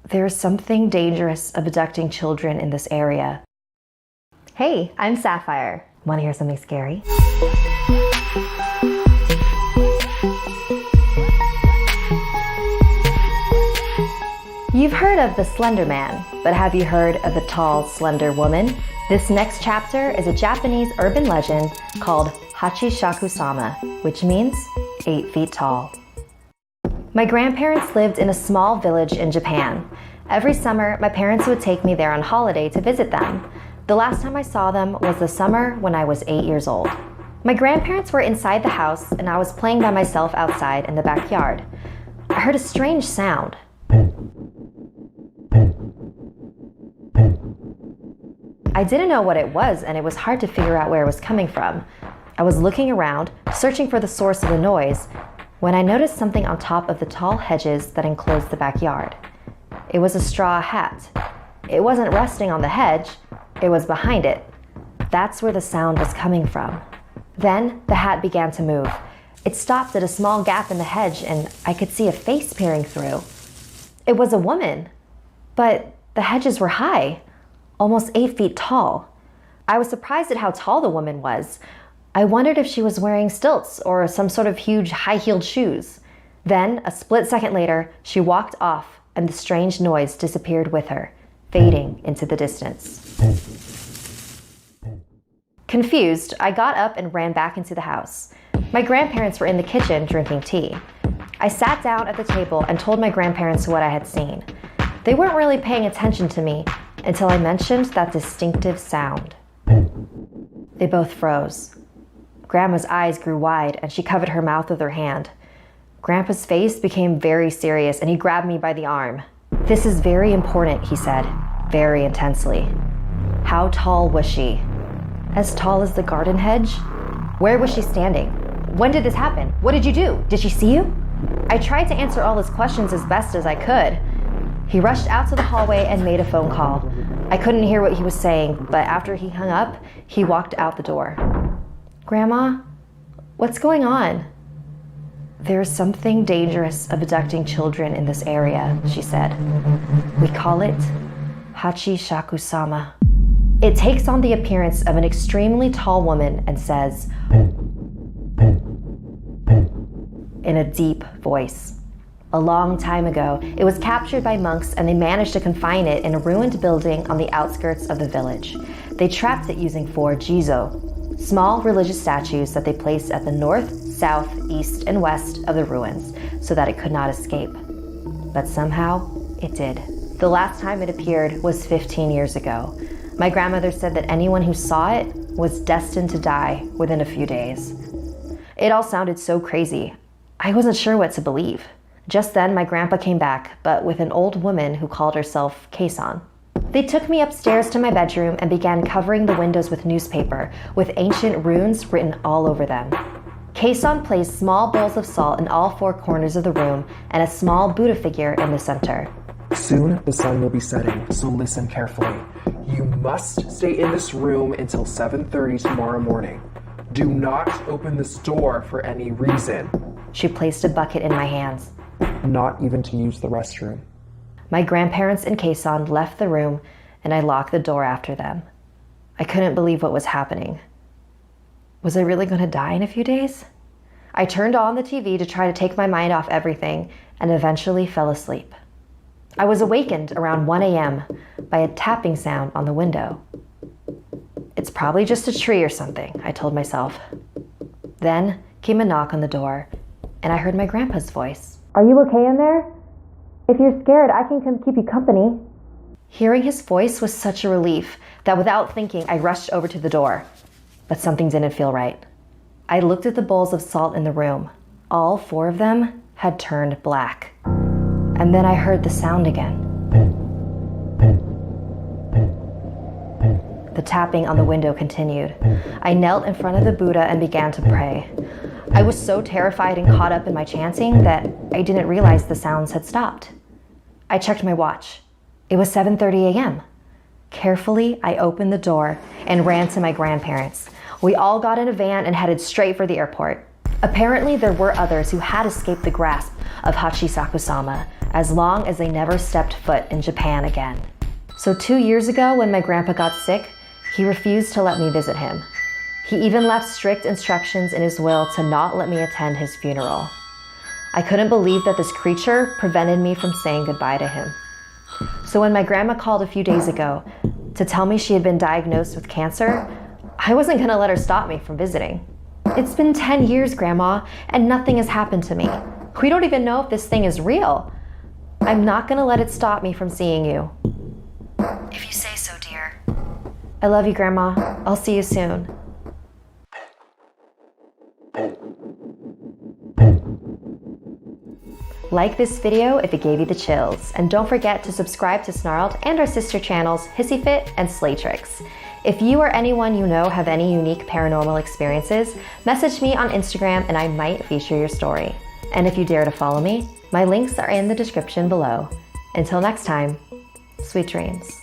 There's something dangerous abducting children in this area. Hey, I'm Sapphire. Want to hear something scary? You've heard of the Slender Man, but have you heard of the tall, slender woman? This next chapter is a Japanese urban legend called Hachishaku-sama, which means 8 feet tall. My grandparents lived in a small village in Japan. Every summer, my parents would take me there on holiday to visit them. The last time I saw them was the summer when I was 8 years old. My grandparents were inside the house and I was playing by myself outside in the backyard. I heard a strange sound. I didn't know what it was and it was hard to figure out where it was coming from. I was looking around, searching for the source of the noise, when I noticed something on top of the tall hedges that enclosed the backyard. It was a straw hat. It wasn't resting on the hedge, it was behind it. That's where the sound was coming from. Then the hat began to move. It stopped at a small gap in the hedge and I could see a face peering through. It was a woman, but the hedges were high, almost 8 feet tall. I was surprised at how tall the woman was. I wondered if she was wearing stilts or some sort of huge high-heeled shoes. Then, a split second later, she walked off and the strange noise disappeared with her, fading into the distance. Confused, I got up and ran back into the house. My grandparents were in the kitchen drinking tea. I sat down at the table and told my grandparents what I had seen. They weren't really paying attention to me until I mentioned that distinctive sound. They both froze. Grandma's eyes grew wide and she covered her mouth with her hand. Grandpa's face became very serious and he grabbed me by the arm. "This is very important," he said, very intensely. "How tall was she?" "As tall as the garden hedge." "Where was she standing? When did this happen? What did you do? Did she see you?" I tried to answer all his questions as best as I could. He rushed out to the hallway and made a phone call. I couldn't hear what he was saying, but after he hung up, he walked out the door. "Grandma, what's going on?" "There's something dangerous abducting children in this area," she said. "We call it Hachishaku-sama. It takes on the appearance of an extremely tall woman and says, in a deep voice. A long time ago, it was captured by monks and they managed to confine it in a ruined building on the outskirts of the village. They trapped it using 4 jizo, small religious statues that they placed at the north, south, east, and west of the ruins so that it could not escape. But somehow, it did. The last time it appeared was 15 years ago. My grandmother said that anyone who saw it was destined to die within a few days. It all sounded so crazy. I wasn't sure what to believe. Just then, my grandpa came back, but with an old woman who called herself Keisan. They took me upstairs to my bedroom and began covering the windows with newspaper, with ancient runes written all over them. Keisan placed small bowls of salt in all 4 corners of the room and a small Buddha figure in the center. "Soon the sun will be setting, so listen carefully. You must stay in this room until 7:30 tomorrow morning. Do not open this door for any reason." She placed a bucket in my hands. "Not even to use the restroom." My grandparents and Keisan left the room and I locked the door after them. I couldn't believe what was happening. Was I really going to die in a few days? I turned on the TV to try to take my mind off everything and eventually fell asleep. I was awakened around 1 a.m. by a tapping sound on the window. "It's probably just a tree or something," I told myself. Then came a knock on the door and I heard my grandpa's voice. "Are you okay in there? If you're scared, I can come keep you company." Hearing his voice was such a relief that without thinking, I rushed over to the door. But something didn't feel right. I looked at the bowls of salt in the room. All 4 of them had turned black. And then I heard the sound again. The tapping on the window continued. I knelt in front of the Buddha and began to pray. I was so terrified and caught up in my chanting that I didn't realize the sounds had stopped. I checked my watch. It was 7:30 a.m. Carefully, I opened the door and ran to my grandparents. We all got in a van and headed straight for the airport. Apparently, there were others who had escaped the grasp of Hachishaku-sama, as long as they never stepped foot in Japan again. So 2 years ago, when my grandpa got sick, he refused to let me visit him. He even left strict instructions in his will to not let me attend his funeral. I couldn't believe that this creature prevented me from saying goodbye to him. So when my grandma called a few days ago to tell me she had been diagnosed with cancer, I wasn't gonna let her stop me from visiting. It's been 10 years, Grandma, and nothing has happened to me. We don't even know if this thing is real. I'm not gonna let it stop me from seeing you. If you say so, dear. I love you, Grandma. I'll see you soon. Like this video if it gave you the chills, and don't forget to subscribe to Snarled and our sister channels Hissyfit and Slaytrix. If you or anyone you know have any unique paranormal experiences, message me on Instagram and I might feature your story. And if you dare to follow me, my links are in the description below. Until next time, sweet dreams.